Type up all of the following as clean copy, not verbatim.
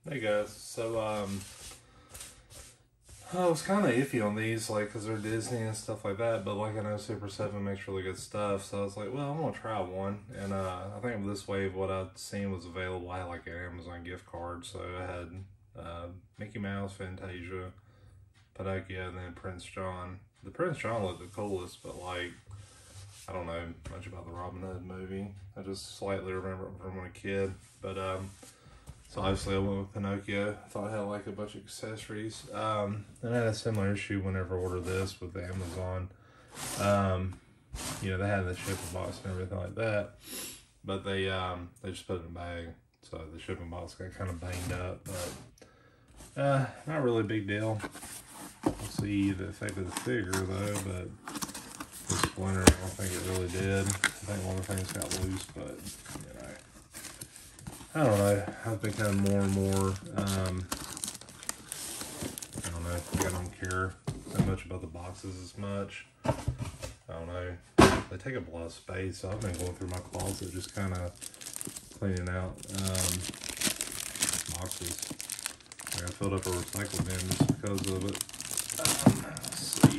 Hey guys, so I was kind of iffy on these, like, because they're Disney and stuff like that, but like I know Super 7 makes really good stuff, so I was like, well, I'm gonna try one, and I think this wave what I'd seen was available. I had like an Amazon gift card, so I had Mickey Mouse, Fantasia, Pinocchio, and then Prince John. The Prince John looked the coolest, but like, I don't know much about the Robin Hood movie. I just slightly remember it from when a kid, but so obviously I went with Pinocchio. I thought I had like a bunch of accessories. And I had a similar issue whenever I ordered this with Amazon. You know, they had the shipping box and everything like that, but they just put it in a bag, so the shipping box got kind of banged up. But not really a big deal. We'll see the effect of the figure though, but this splinter, I don't think it really did. I think one of the things got loose, but you know. I don't know. I've become more and more, I don't know, I don't care that much about the boxes as much. I don't know. They take up a lot of space, so I've been going through my closet just kind of cleaning out boxes. Like I filled up a recycle bin just because of it. Let's see.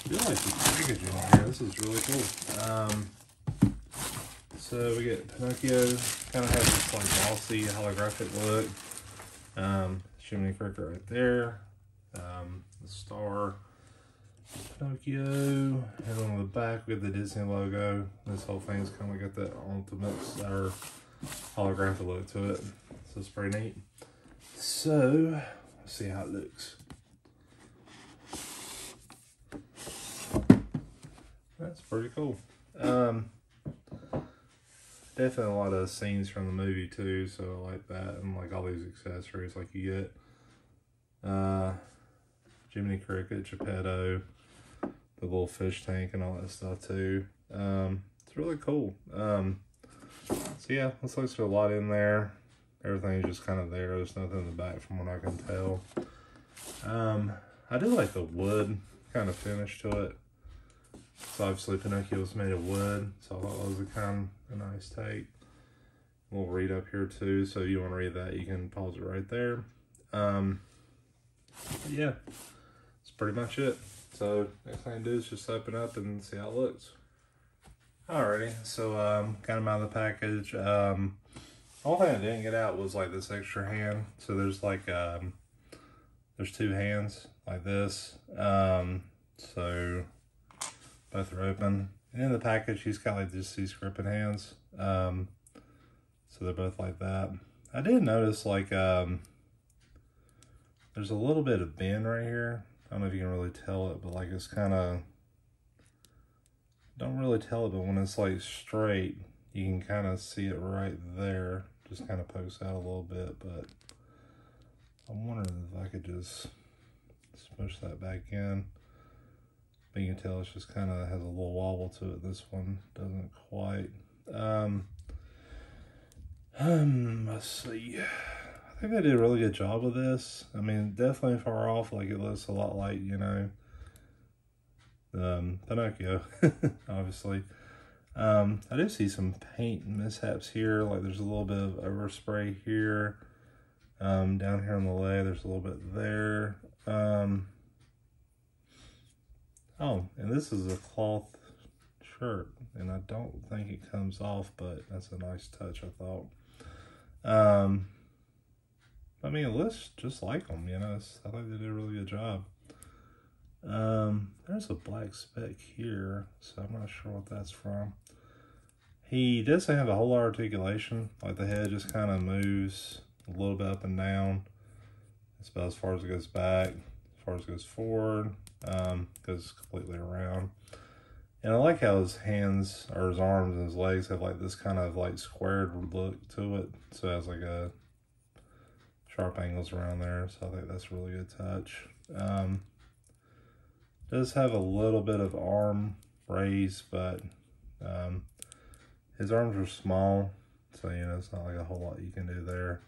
I feel like the packaging here, this is really cool. So we get Pinocchio, kind of has this like glossy holographic look. Jiminy Cricket right there. The star, Pinocchio, and then on the back we get the Disney logo. This whole thing's kind of got that ultimate or holographic look to it. So it's pretty neat. So let's see how it looks. That's pretty cool. Definitely a lot of scenes from the movie too, so I like that, and like all these accessories like you get. Jiminy Cricket, Geppetto, the little fish tank and all that stuff too. It's really cool. So yeah, looks like there's a lot in there. Everything's just kind of there. There's nothing in the back from what I can tell. I do like the wood kind of finish to it. So obviously Pinocchio was made of wood, so I thought that was a kind of a nice take. We'll read up here too, so if you want to read that, you can pause it right there. Yeah, that's pretty much it. So next thing I do is just open up and see how it looks. Alrighty, so got them out of the package. The only thing I didn't get out was like this extra hand. So there's like there's two hands like this. So both are open. And in the package, he's got like just these gripping hands. So they're both like that. I did notice like there's a little bit of bend right here. I don't know if you can really tell it, but like it's kind of, don't really tell it, but when it's like straight, you can kind of see it right there. Just kind of pokes out a little bit, but I'm wondering if I could just push that back in. But you can tell it's just kind of has a little wobble to it. This one doesn't quite. Let's see. I think they did a really good job with this. I mean, definitely far off. Like it looks a lot like, you know, Pinocchio, obviously. I do see some paint mishaps here. Like there's a little bit of overspray here. Down here on the leg, there's a little bit there. Oh, and this is a cloth shirt, and I don't think it comes off, but that's a nice touch, I thought. I mean, it looks just like them, you know. I think they did a really good job. There's a black speck here, so I'm not sure what that's from. He doesn't have a whole lot of articulation. Like the head just kind of moves a little bit up and down. That's about as far as it goes back. As far as it goes forward, goes completely around. And I like how his hands, or his arms and his legs have like this kind of like squared look to it. So it has like a sharp angles around there. So I think that's a really good touch. Does have a little bit of arm raise, but his arms are small. So, you know, it's not like a whole lot you can do there.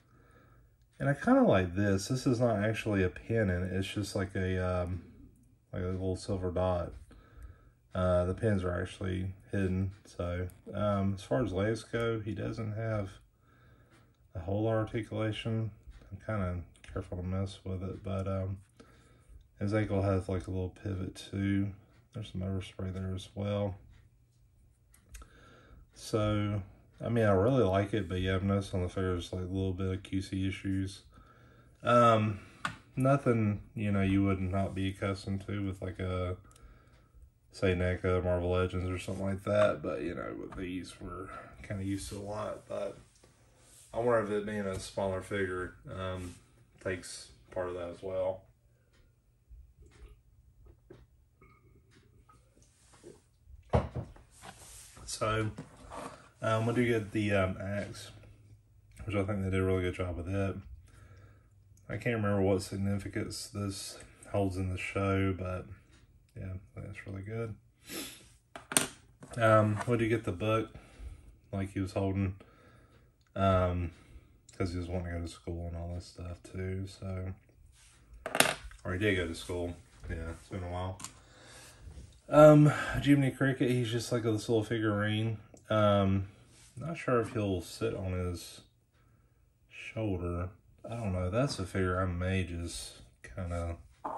And I kind of like this. This is not actually a pin in it. It's just like a little silver dot. The pins are actually hidden. So as far as legs go, he doesn't have a whole lot of articulation. I'm kind of careful to mess with it, but his ankle has like a little pivot too. There's some overspray there as well. So, I mean, I really like it, but yeah, I've noticed on the figures like a little bit of QC issues. Nothing, you know, you would not be accustomed to with like a, say, NECA, Marvel Legends or something like that. But, you know, with these, we're kind of used to a lot. But I wonder if it being a smaller figure takes part of that as well. So, we do get the axe, which I think they did a really good job with it. I can't remember what significance this holds in the show, but yeah, that's really good. We do get the book, like he was holding, because he was wanting to go to school and all this stuff too, so, or he did go to school, yeah, it's been a while. Jiminy Cricket, he's just like this little figurine. Not sure if he'll sit on his shoulder. I don't know. That's a figure I may just kind of, I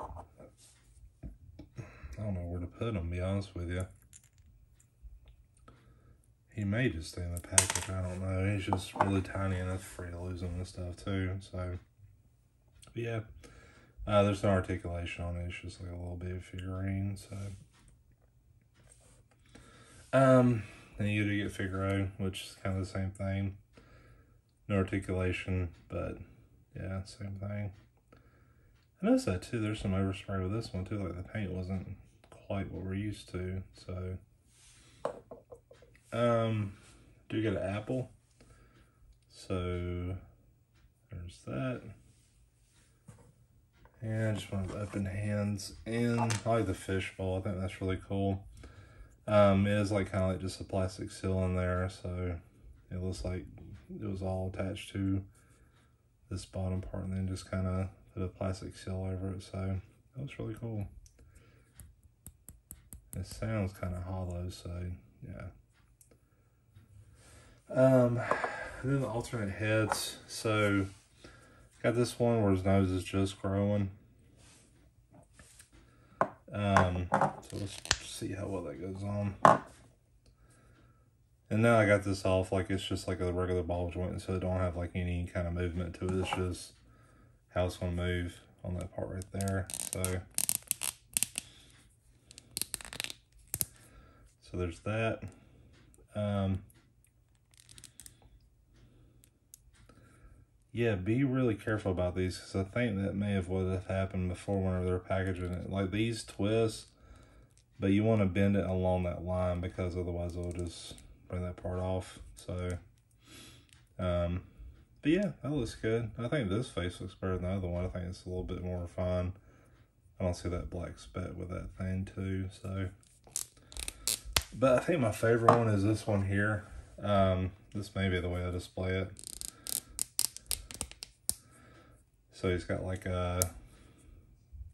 don't know where to put him, to be honest with you. He may just stay in the package. I don't know. He's just really tiny enough for you to lose him and stuff too. So, but yeah. There's no articulation on it. It's just like a little bit of figurine. So, then you do get Figaro, which is kind of the same thing. No articulation, but yeah, same thing. I noticed that too. There's some overspray with this one too. Like the paint wasn't quite what we're used to. So, do get an apple. So there's that. And I just wanted to open hands. And I like the fishbowl. I think that's really cool. It is like kind of like just a plastic seal in there, so it looks like it was all attached to this bottom part, and then just kind of put a plastic seal over it. So that was really cool. It sounds kind of hollow, so yeah. Then the alternate heads. So got this one where his nose is just growing. So let's see how well that goes on. And now I got this off like it's just like a regular ball joint, so it don't have like any kind of movement to it. It's just how it's gonna move on that part right there. So there's that. Yeah, be really careful about these, because I think that may have what have happened before whenever they're packaging it. Like these twists, but you want to bend it along that line, because otherwise it'll just bring that part off. So, but yeah, that looks good. I think this face looks better than the other one. I think it's a little bit more refined. I don't see that black speck with that thing too. So, but I think my favorite one is this one here. This may be the way I display it. So he's got like a,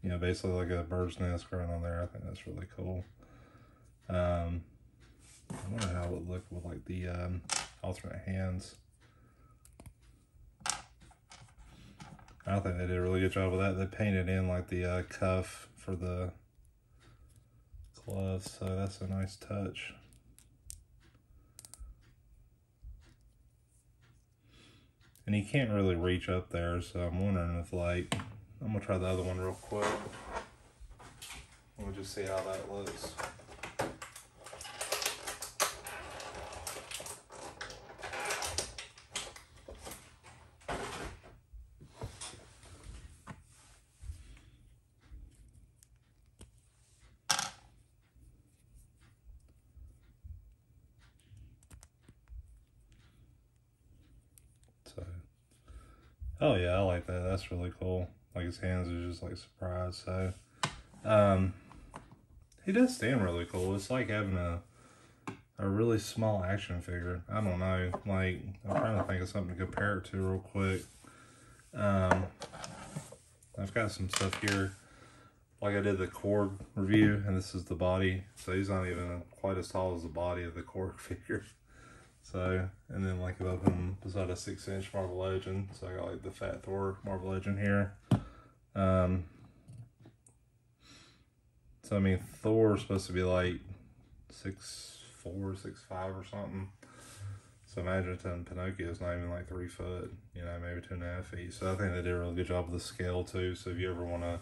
you know, basically like a bird's nest growing on there. I think that's really cool. I wonder how it would look with like the alternate hands. I think they did a really good job with that. They painted in like the cuff for the gloves, so that's a nice touch. And he can't really reach up there, so I'm wondering if, like, I'm going to try the other one real quick. We'll just see how that looks. Oh yeah, I like that. That's really cool. Like his hands are just like surprised. So, he does stand really cool. It's like having a really small action figure. I don't know. Like, I'm trying to think of something to compare it to real quick. I've got some stuff here. like I did the Korg review, and this is the body. So he's not even quite as tall as the body of the Korg figure. So, and then like if I put him beside a 6-inch Marvel Legend, so I got like the Fat Thor Marvel Legend here. So I mean, Thor's supposed to be like 6'4", 6'5" or something. So imagine telling Pinocchio's not even like 3 foot, you know, maybe 2.5 feet. So I think they did a really good job with the scale too. So if you ever want to,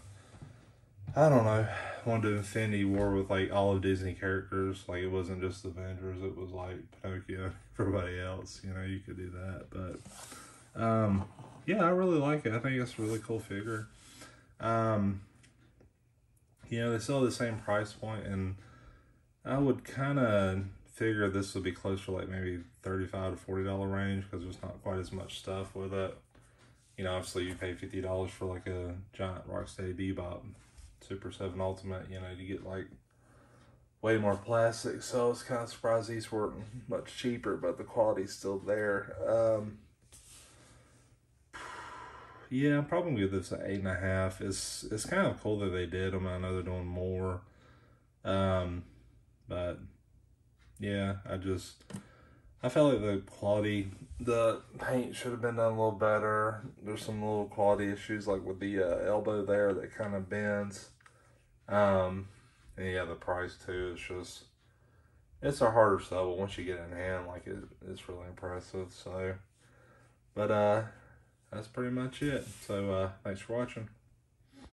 I don't know, want to do Infinity War with like all of Disney characters, like it wasn't just the Avengers, it was like Pinocchio, everybody else, you know, you could do that. But yeah, I really like it. I think it's a really cool figure. You know, they still have the same price point, and I would kind of figure this would be closer to like maybe $35 to $40 range, because there's not quite as much stuff with it. You know, obviously you pay $50 for like a giant Rocksteady Bebop Super 7 Ultimate, you know, you get like way more plastic, so I was kind of surprised these weren't much cheaper, but the quality's still there. Yeah, I'm probably gonna give this an 8.5. It's kind of cool that they did them. I know they're doing more, but yeah, I felt like the quality, the paint should have been done a little better. There's some little quality issues, like with the elbow there that kind of bends. And yeah, the price too. It's a harder sell, but once you get it in hand, like it's really impressive. So, but that's pretty much it. So thanks for watching.